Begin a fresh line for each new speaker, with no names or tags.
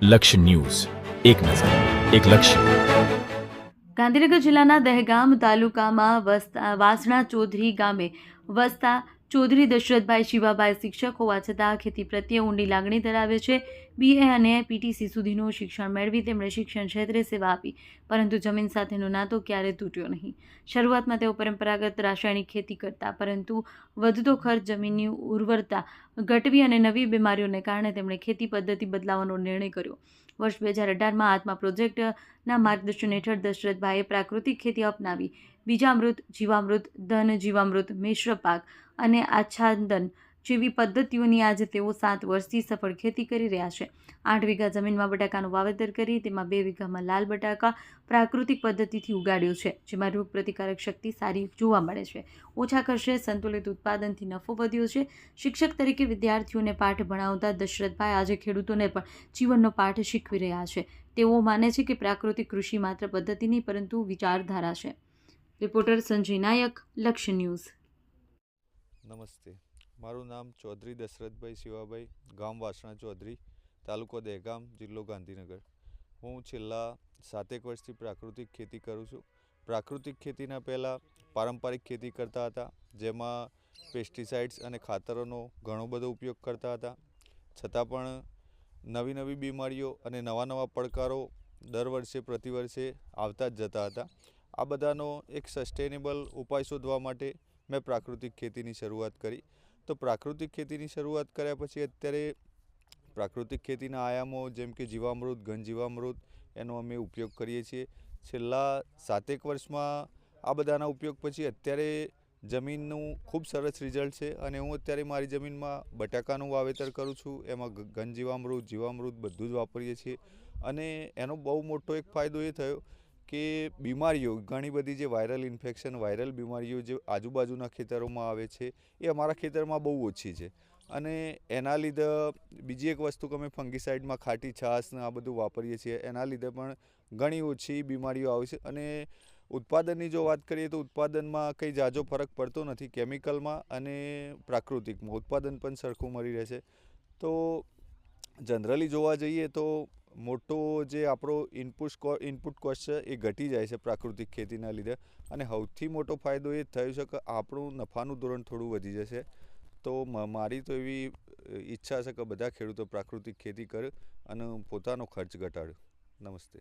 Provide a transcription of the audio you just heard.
લક્ષ્ય ન્યૂઝ, એક નજર, એક લક્ષ્ય.
ગાંધીનગર જિલ્લાના દહેગામ તાલુકામાં વસતા વાસણા ચૌધરી ગામે વસતા ચૌધરી દશરથભાઈ શિવાભાઈ શિક્ષક હોવા છતાં ખેતી પ્રત્યે ઊંડી લાગણી ધરાવે છે. BA અને PTC સુધીનું શિક્ષણ મેળવી તેમણે શિક્ષણ ક્ષેત્રે સેવા આપી, પરંતુ જમીન સાથેનો નાતો ક્યારેય તૂટ્યો નહીં. શરૂઆતમાં તેઓ પરંપરાગત રાસાયણિક ખેતી કરતા, પરંતુ વધતો ખર્ચ, જમીનની ઉર્વરતા ઘટવી અને નવી બીમારીઓને કારણે તેમણે ખેતી પદ્ધતિ બદલાવવાનો નિર્ણય કર્યો. વર્ષ 2018માં આત્મા પ્રોજેક્ટના માર્ગદર્શન હેઠળ દશરથભાઈએ પ્રાકૃતિક ખેતી અપનાવી બીજામૃત, જીવામૃત, ધન જીવામૃત, મિશ્ર પાક અને આચ્છાદન જેવી પદ્ધતિઓની આજે તેઓ 7 વર્ષથી સફળ ખેતી કરી રહ્યા છે. 8 વીઘા જમીનમાં બટાકાનું વાવેતર કરી તેમાં 2 વીઘામાં લાલ બટાકા પ્રાકૃતિક પદ્ધતિથી ઉગાડ્યો છે, જેમાં રોગ પ્રતિકારક શક્તિ સારી જોવા મળે છે. ઓછા ખર્ચે સંતુલિત ઉત્પાદનથી નફો વધ્યો છે. શિક્ષક તરીકે વિદ્યાર્થીઓને પાઠ ભણાવતા દશરથભાઈ આજે ખેડૂતોને પણ જીવનનો પાઠ શીખવી રહ્યા છે. તેઓ માને છે કે પ્રાકૃતિક કૃષિ માત્ર પદ્ધતિ નહીં, પરંતુ વિચારધારા છે. રિપોર્ટર સંજય નાયક, લક્ષ્ય ન્યૂઝ.
નમસ્તે, મારું નામ ચૌધરી દશરથભાઈ શિવાભાઈ, ગામ વાસણા ચૌધરી, તાલુકો દહેગામ, જિલ્લો ગાંધીનગર. હું છેલ્લા 7 વર્ષથી પ્રાકૃતિક ખેતી કરું છું. પ્રાકૃતિક ખેતીના પહેલાં પારંપરિક ખેતી કરતા હતા, જેમાં પેસ્ટિસાઇડ્સ અને ખાતરોનો ઘણો બધો ઉપયોગ કરતા હતા. છતાં પણ નવી બીમારીઓ અને નવા પડકારો દર વર્ષે પ્રતિ વર્ષે આવતા જ જતા હતા. આ બધાનો એક સસ્ટેનેબલ ઉપાય શોધવા માટે મેં પ્રાકૃતિક ખેતીની શરૂઆત કરી. તો પ્રાકૃતિક ખેતીની શરૂઆત કર્યા પછી અત્યારે પ્રાકૃતિક ખેતીના આયામો જેમ કે જીવામૃત, ઘન જીવામૃત એનો અમે ઉપયોગ કરીએ છીએ. છેલ્લા 7 વર્ષમાં આ બધાના ઉપયોગ પછી અત્યારે જમીનનું ખૂબ સરસ રિઝલ્ટ છે અને હું અત્યારે મારી જમીનમાં બટાકાનું વાવેતર કરું છું. એમાં ઘન જીવામૃત, જીવામૃત બધું જ વાપરીએ છીએ અને એનો બહુ મોટો એક ફાયદો એ થયો કે બીમારીઓ ઘણી બધી જે વાયરલ ઇન્ફેક્શન, વાયરલ બીમારીઓ જે આજુબાજુના ખેતરોમાં આવે છે એ અમારા ખેતરમાં બહુ ઓછી છે. અને એના લીધે બીજી એક વસ્તુ કે અમે ફંગીસાઇડમાં ખાટી છાશ ને આ બધું વાપરીએ છીએ, એના લીધે પણ ઘણી ઓછી બીમારીઓ આવે છે. અને ઉત્પાદનની જો વાત કરીએ તો ઉત્પાદનમાં કંઈ ઝાઝો ફરક પડતો નથી. કેમિકલમાં અને પ્રાકૃતિકમાં ઉત્પાદન પણ સરખું મળી રહે છે. તો જનરલી જોવા જઈએ તો મોટો જે આપણો ઇનપુટ કોસ્ટ છે એ ઘટી જાય છે પ્રાકૃતિક ખેતીના લીધે. અને સૌથી મોટો ફાયદો એ થયો છે કે આપણું નફાનું ધોરણ થોડું વધી જશે. તો મારી તો એવી ઈચ્છા છે કે બધા ખેડૂતો પ્રાકૃતિક ખેતી કરે અને પોતાનો ખર્ચ ઘટાડે. નમસ્તે.